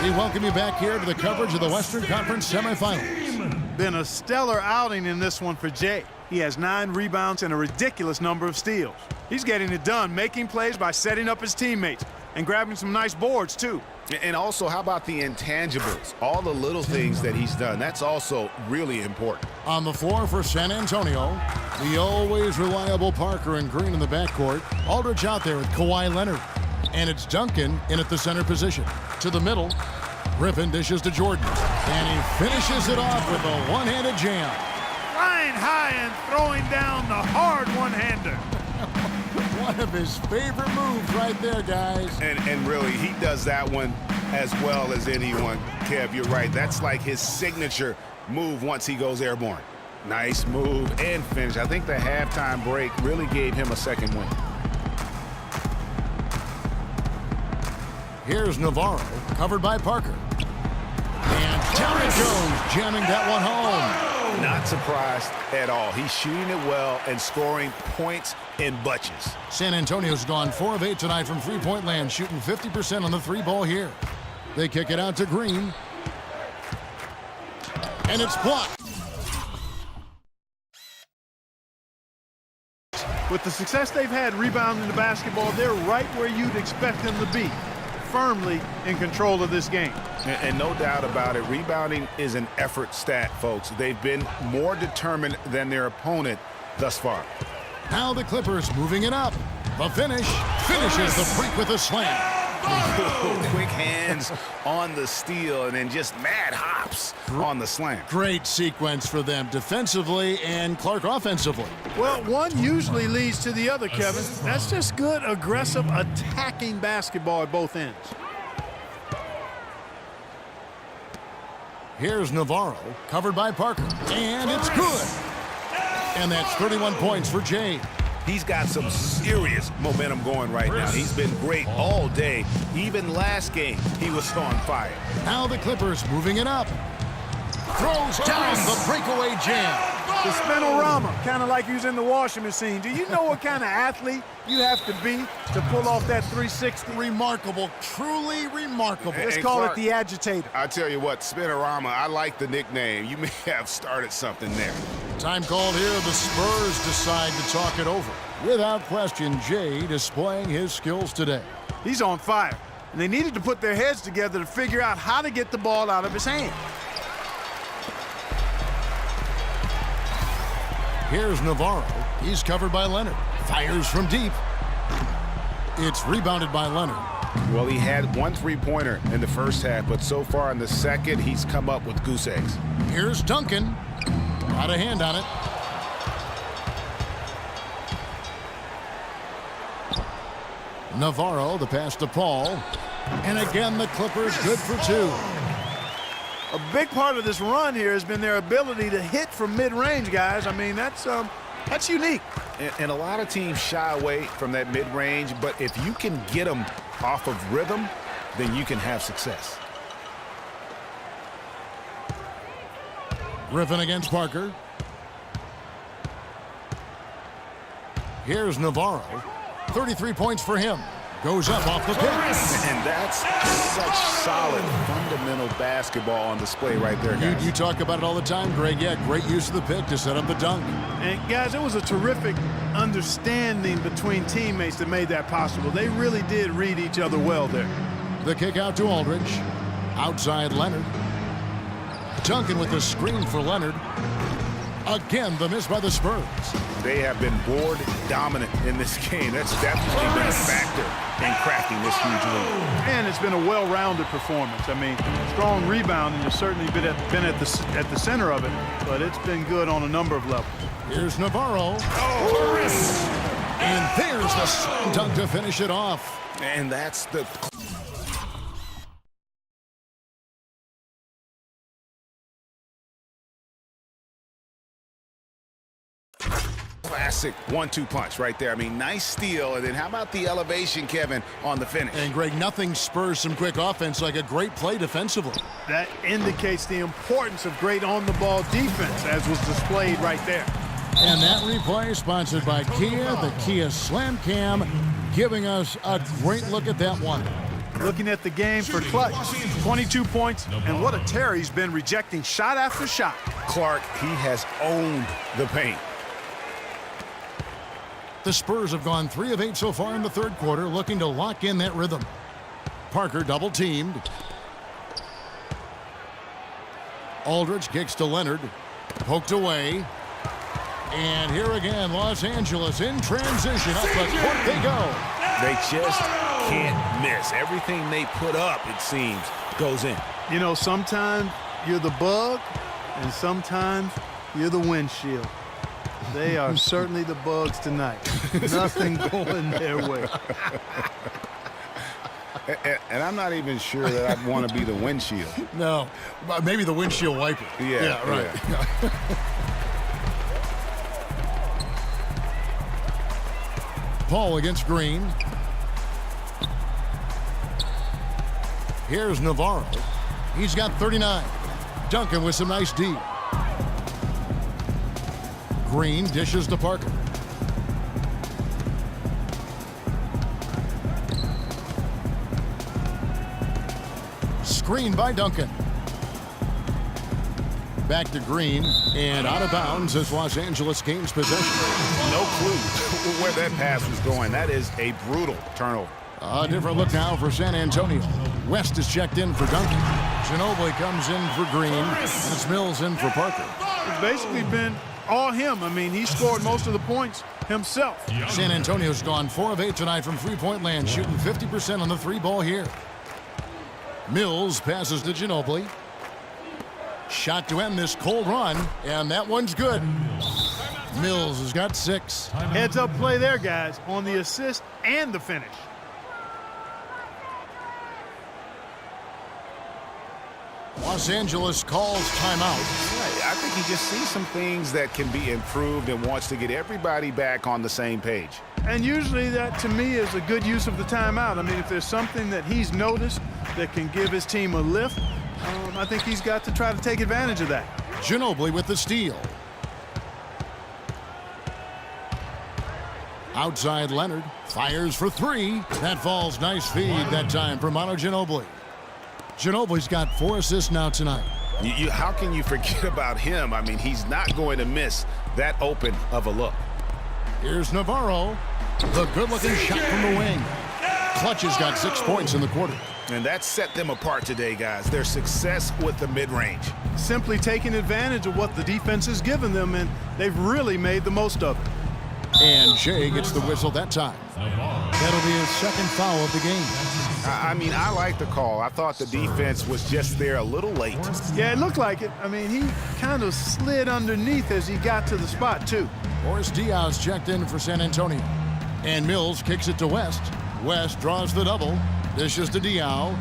We welcome you back here to the coverage of the Western Conference semifinals. Been a stellar outing in this one for Jay. He has 9 rebounds and a ridiculous number of steals. He's getting it done, making plays by setting up his teammates and grabbing some nice boards, too. And also, how about the intangibles? All the little things that he's done. That's also really important. On the floor for San Antonio, the always reliable Parker and Green in the backcourt. Aldridge out there with Kawhi Leonard. And it's Duncan in at the center position. To the middle, Griffin dishes to Jordan. And he finishes it off with a one-handed jam. Flying high and throwing down the hard one-hander. One of his favorite moves right there, guys. And really, he does that one as well as anyone. Kev, you're right. That's like his signature move once he goes airborne. Nice move and finish. I think the halftime break really gave him a second win. Here's Navarro, covered by Parker. And down it goes, jamming that one home. Not surprised at all. He's shooting it well and scoring points in bunches. San Antonio's gone 4 of 8 tonight from three-point land, shooting 50% on the three ball here. They kick it out to Green. And it's blocked. With the success they've had rebounding the basketball, they're right where you'd expect them to be, firmly in control of this game. And no doubt about it, rebounding is an effort stat, folks. They've been more determined than their opponent thus far. Now the Clippers moving it up. The finish finishes the freak with a slam. Quick hands on the steal and then just mad hops on the slam. Great sequence for them defensively and Clark offensively. Well, one usually leads to the other, Kevin. That's just good, aggressive, attacking basketball at both ends. Here's Navarro, covered by Parker. And it's good. And that's 31 points for Jay. He's got some serious momentum going right now. He's been great all day. Even last game, he was on fire. Now the Clippers moving it up. Throws down the breakaway jam. The spinorama, kind of like he was in the washing machine. Do you know what kind of athlete you have to be to pull off that 360? Remarkable, truly remarkable. Let's call it the agitator. I tell you what, spinorama, I like the nickname. You may have started something there. Time called here. The Spurs decide to talk it over. Without question, Jay displaying his skills today. He's on fire, and they needed to put their heads together to figure out how to get the ball out of his hand. Here's Navarro. He's covered by Leonard. Fires from deep. It's rebounded by Leonard. Well, he had 1 3-pointer in the first half, but so far in the second, he's come up with goose eggs. Here's Duncan. Got a hand on it. Navarro, the pass to Paul. And again, the Clippers good for 2. A big part of this run here has been their ability to hit from mid-range, guys. I mean, that's unique. And a lot of teams shy away from that mid-range, but if you can get them off of rhythm, then you can have success. Griffin against Parker. Here's Navarro. 33 points for him. Goes up off the pick. And that's such solid, fundamental basketball on display right there, guys. You talk about it all the time, Greg. Yeah, great use of the pick to set up the dunk. And, guys, it was a terrific understanding between teammates that made that possible. They really did read each other well there. The kick out to Aldridge. Outside Leonard. Duncan with the screen for Leonard. Again, the miss by the Spurs. They have been board dominant in this game. That's definitely been a factor in cracking this huge lead. And it's been a well-rounded performance. I mean, strong rebounding has certainly been at the center of it, but it's been good on a number of levels. Here's Navarro. And there's the slam dunk to finish it off. And that's the classic 1-2 punch right there. I mean, nice steal, and then how about the elevation, Kevin, on the finish? And, Greg, nothing spurs some quick offense like a great play defensively. That indicates the importance of great on-the-ball defense, as was displayed right there. And that replay sponsored by Kia, the Kia Slam Cam, giving us a great look at that one. looking at the game for Clutch. 22 points, and what a tear he's been rejecting shot after shot. Clark, he has owned the paint. The Spurs have gone 3 of 8 so far in the third quarter, looking to lock in that rhythm. Parker double-teamed. Aldridge kicks to Leonard. Poked away. And here again, Los Angeles in transition. Up the court they go. They just can't miss. Everything they put up, it seems, goes in. You know, sometimes you're the bug, and sometimes you're the windshield. They are certainly the bugs tonight. Nothing going their way. And I'm not even sure that I'd want to be the windshield. No, maybe the windshield wiper. Yeah, right. Yeah. Paul against Green. Here's Navarro. He's got 39. Duncan with some nice D. Green dishes to Parker. Screen by Duncan. Back to Green, and out of bounds as Los Angeles gains possession. No clue where that pass was going. That is a brutal turnover. A different look now for San Antonio. West is checked in for Duncan. Ginobili comes in for Green, and it's Mills in for Parker. It's basically been all him. I mean, he scored most of the points himself. San Antonio's gone 4 of 8 tonight from three-point land, shooting 50% on the three ball here. Mills passes to Ginobili. Shot to end this cold run, and that one's good. Mills has got 6. Heads up play there, guys, on the assist and the finish. Los Angeles calls timeout. Right. I think he just sees some things that can be improved and wants to get everybody back on the same page. And usually that, to me, is a good use of the timeout. I mean, if there's something that he's noticed that can give his team a lift, I think he's got to try to take advantage of that. Ginobili with the steal. Outside Leonard fires for 3. That falls. Nice feed that time for Manu Ginobili. Ginobili's got 4 assists now tonight. How can you forget about him? I mean, he's not going to miss that open of a look. Here's Navarro. The good-looking shot from the wing. Clutch has got 6 points in the quarter. And that set them apart today, guys. Their success with the mid-range. Simply taking advantage of what the defense has given them, and they've really made the most of it. And Shea gets the whistle that time. That'll be his second foul of the game. I mean, I like the call. I thought the defense was just there a little late. Yeah, it looked like it. I mean, he kind of slid underneath as he got to the spot, too. Boris Diaz checked in for San Antonio. And Mills kicks it to West. West draws the double. Dishes to Diaw.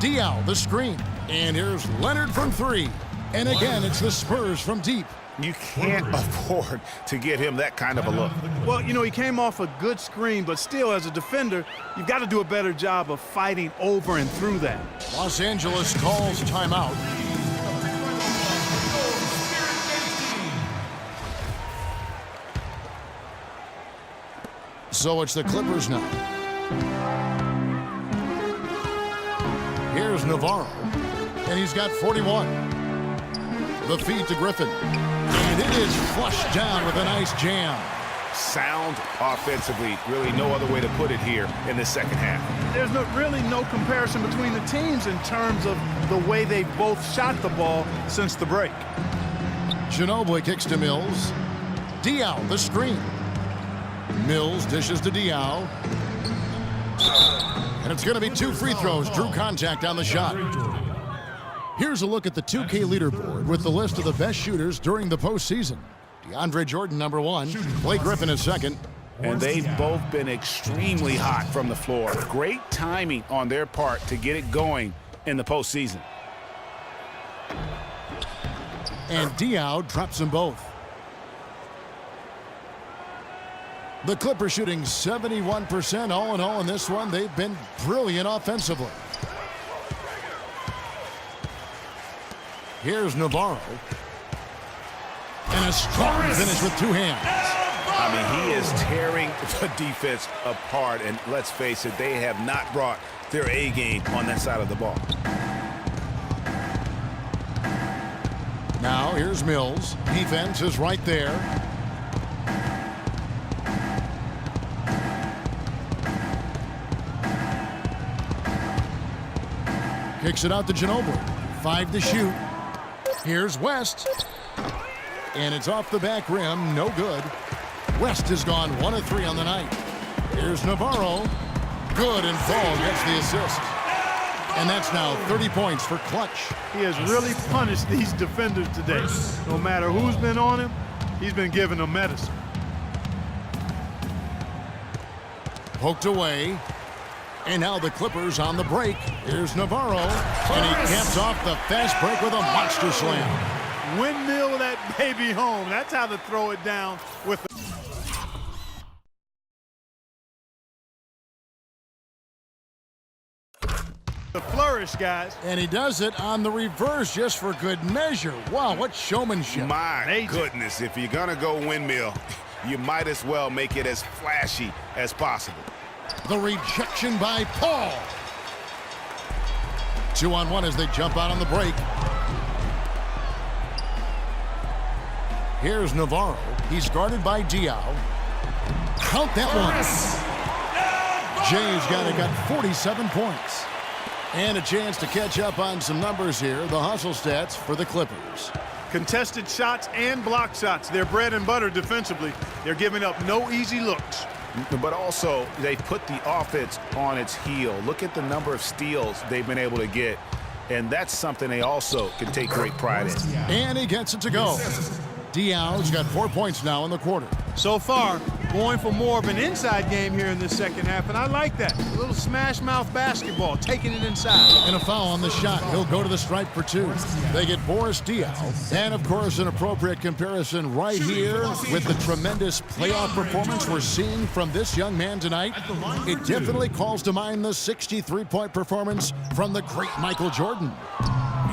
Diaw, the screen. And here's Leonard from 3. And again, it's the Spurs from deep. You can't afford to give him that kind of a look. Well, you know, he came off a good screen, but still, as a defender, you've got to do a better job of fighting over and through that. Los Angeles calls timeout. So it's the Clippers now. Here's Navarro, and he's got 41. The feed to Griffin, and it is flushed down with a nice jam. Sound offensively, really no other way to put it here in the second half. There's really no comparison between the teams in terms of the way they both shot the ball since the break. Ginobili kicks to Mills. Diaw, the screen. Mills dishes to Diaw. And it's going to be 2 free throws. Drew contact on the shot. Here's a look at the 2K leaderboard with the list of the best shooters during the postseason. DeAndre Jordan, number 1. Blake Griffin is second. And they've both been extremely hot from the floor. Great timing on their part to get it going in the postseason. And Diaw drops them both. The Clippers shooting 71% all in all in this one. They've been brilliant offensively. Here's Navarro. And a strong finish with 2 hands. I mean, he is tearing the defense apart, and let's face it, they have not brought their A game on that side of the ball. Now here's Mills. Defense is right there. Kicks it out to Ginobili. 5 to shoot. Here's West. And it's off the back rim. No good. West has gone 1 of 3 on the night. Here's Navarro. Good, and Paul gets the assist. And that's now 30 points for Clutch. He has really punished these defenders today. No matter who's been on him, he's been giving them medicine. Poked away. And now the Clippers on the break. Here's Navarro. And he caps off the fast break with a monster slam. Windmill that baby home. That's how to throw it down with the flourish, guys. And he does it on the reverse just for good measure. Wow, what showmanship. My goodness, if you're going to go windmill, you might as well make it as flashy as possible. The rejection by Paul. 2-on-1 as they jump out on the break. Here's Navarro. He's guarded by Diaw. Count that one. Jay's got 47 points. And a chance to catch up on some numbers here. The hustle stats for the Clippers. Contested shots and block shots. They're bread and butter defensively. They're giving up no easy looks. But also, they put the offense on its heel. Look at the number of steals they've been able to get. And that's something they also can take great pride in. And he gets it to go. Diaw's got 4 points now in the quarter. So far, going for more of an inside game here in this second half, and I like that. A little smash mouth basketball, taking it inside. And a foul on the shot. He'll go to the stripe for 2. They get Boris Diaw. And, of course, an appropriate comparison right here with the tremendous playoff performance we're seeing from this young man tonight. It definitely calls to mind the 63-point performance from the great Michael Jordan.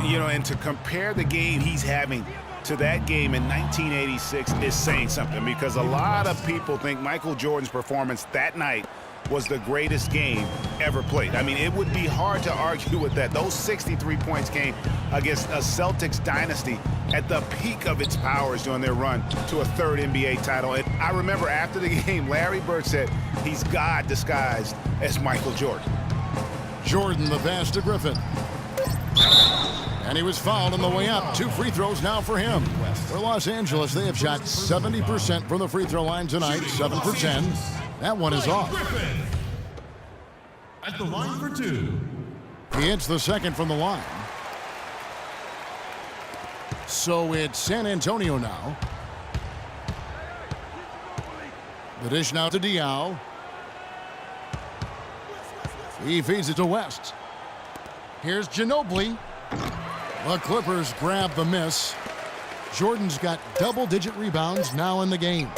You know, and to compare the game he's having to that game in 1986 is saying something, because a lot of people think Michael Jordan's performance that night was the greatest game ever played. I mean, it would be hard to argue with that. Those 63 points came against a Celtics dynasty at the peak of its powers during their run to a 3rd NBA title. And I remember after the game, Larry Bird said he's God disguised as Michael Jordan. Jordan, the pass to Griffin. And he was fouled on the way up. 2 free throws now for him. For Los Angeles, they have shot 70% from the free throw line tonight, 7 for 10. That one is off. At the line for 2. He hits the second from the line. So it's San Antonio now. The dish now to Diaw. He feeds it to West. Here's Ginobili. The Clippers grab the miss. Jordan's got double-digit rebounds now in the game.